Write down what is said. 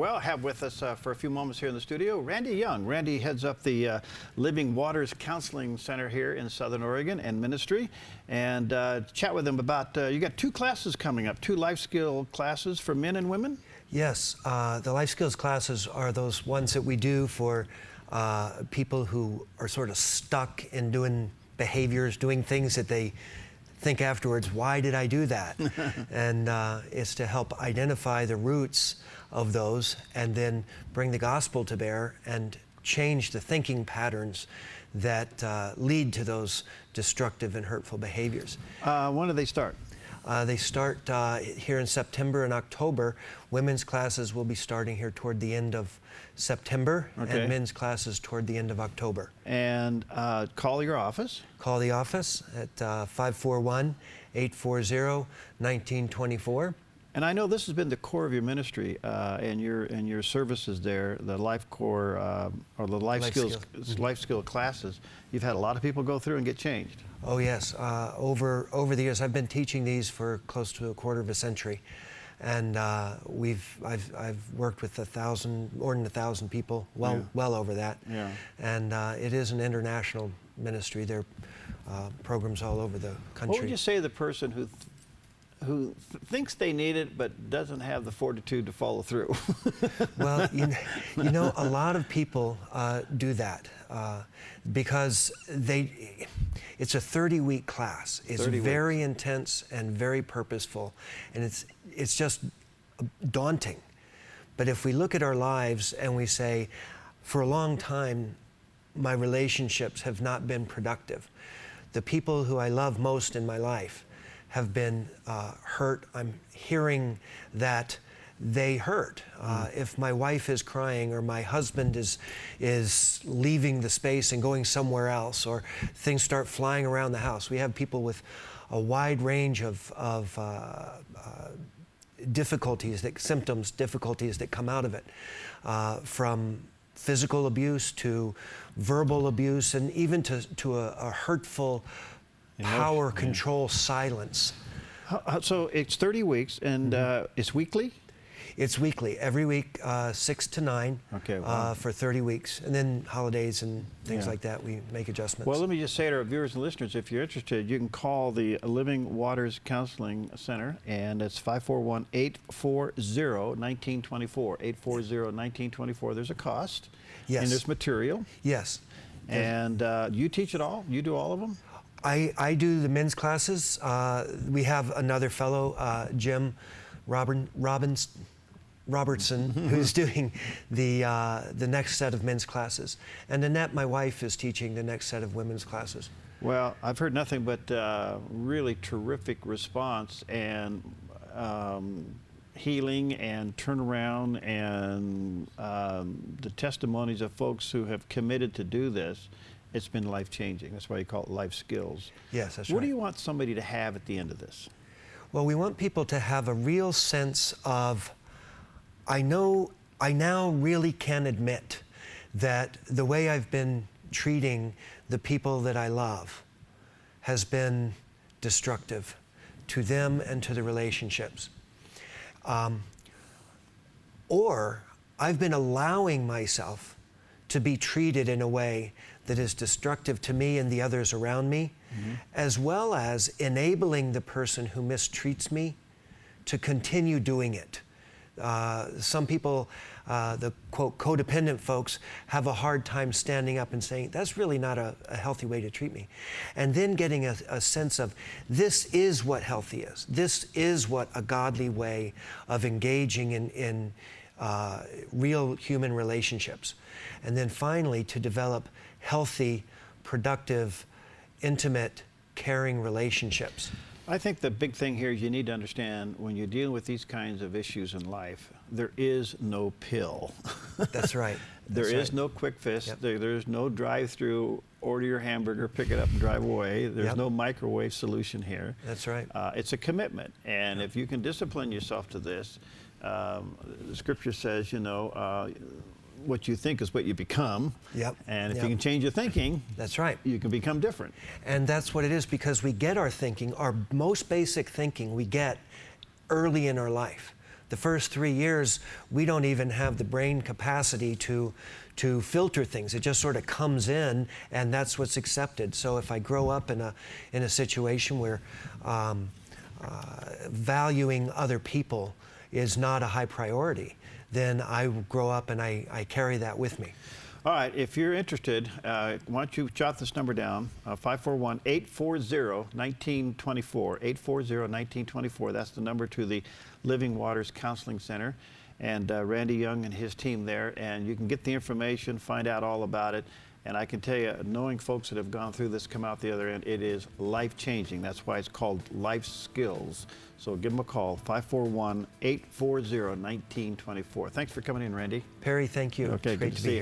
Well, have with us for a few moments here in the studio, Randy Young. Randy heads up the Living Waters Counseling Center here in Southern Oregon and ministry. And chat with him about, you got 2 classes coming up, 2 life skill classes for men and women? Yes, the life skills classes are those ones that we do for people who are sort of stuck in doing behaviors, doing things that they think afterwards, why did I do that? And it's to help identify the roots of those and then bring the gospel to bear and change the thinking patterns that lead to those destructive and hurtful behaviors. When do they start? They start here in September and October. Women's classes will be starting here toward the end of September, and men's classes toward the end of October. And call your office. Call the office at 541-840-1924. And I know this has been the core of your ministry and your services there, the Life Core or the life skill classes. You've had a lot of people go through and get changed. Oh yes, over the years I've been teaching these for close to a quarter of a century, and I've worked with more than 1,000 people, well over that. Yeah. And it is an international ministry. There are programs all over the country. What would you say to the person who thinks they need it but doesn't have the fortitude to follow through? Well, you know, a lot of people do that because it's a 30-week class. It's very intense and very purposeful, and it's just daunting. But if we look at our lives and we say, for a long time, my relationships have not been productive. The people who I love most in my life have been hurt. I'm hearing that they hurt. If my wife is crying or my husband is leaving the space and going somewhere else, or things start flying around the house. We have people with a wide range of difficulties that come out of it, from physical abuse to verbal abuse, and even to a hurtful power control silence. So it's 30 weeks, and it's weekly? It's weekly, every week, 6 to 9, for 30 weeks. And then holidays and things like that, we make adjustments. Well, let me just say to our viewers and listeners, if you're interested, you can call the Living Waters Counseling Center, and it's 541-840-1924, 840-1924. There's a cost, and there's material. Yes. And you teach it all? You do all of them? I do the men's classes. We have another fellow, Jim Robertson, who's doing the next set of men's classes. And Annette, my wife, is teaching the next set of women's classes. Well, I've heard nothing but really terrific response and healing and turnaround, and the testimonies of folks who have committed to do this. It's been life-changing. That's why you call it life skills. Yes, that's right. What do you want somebody to have at the end of this? Well, we want people to have a real sense of, I now really can admit that the way I've been treating the people that I love has been destructive to them and to the relationships. Or I've been allowing myself to be treated in a way that is destructive to me and the others around me, as well as enabling the person who mistreats me to continue doing it. Some people, the quote, codependent folks, have a hard time standing up and saying, that's really not a healthy way to treat me. And then getting a sense of, this is what healthy is. This is what a godly way of engaging in real human relationships. And then finally, to develop healthy, productive, intimate, caring relationships. I think the big thing here is you need to understand, when you're dealing with these kinds of issues in life, there is no pill. That's right. There is no quick fix. Yep. There's no drive-through, order your hamburger, pick it up and drive away. There's no microwave solution here. That's right. It's a commitment. And if you can discipline yourself to this, the scripture says, you know, what you think is what you become. Yep. And if you can change your thinking, that's right, you can become different. And that's what it is, because we get our thinking, our most basic thinking, we get early in our life. the first 3 years, we don't even have the brain capacity to filter things. It just sort of comes in, and that's what's accepted. So if I grow up in a situation where valuing other people is not a high priority, then I grow up and I carry that with me. All right, if you're interested, why don't you jot this number down, 541-840-1924, 840-1924. That's the number to the Living Waters Counseling Center, and Randy Young and his team there, and you can get the information, find out all about it. And I can tell you, knowing folks that have gone through this, come out the other end, it is life-changing. That's why it's called Life Skills. So give them a call, 541-840-1924. Thanks for coming in, Randy. Perry, thank you. Okay, it's great to be here.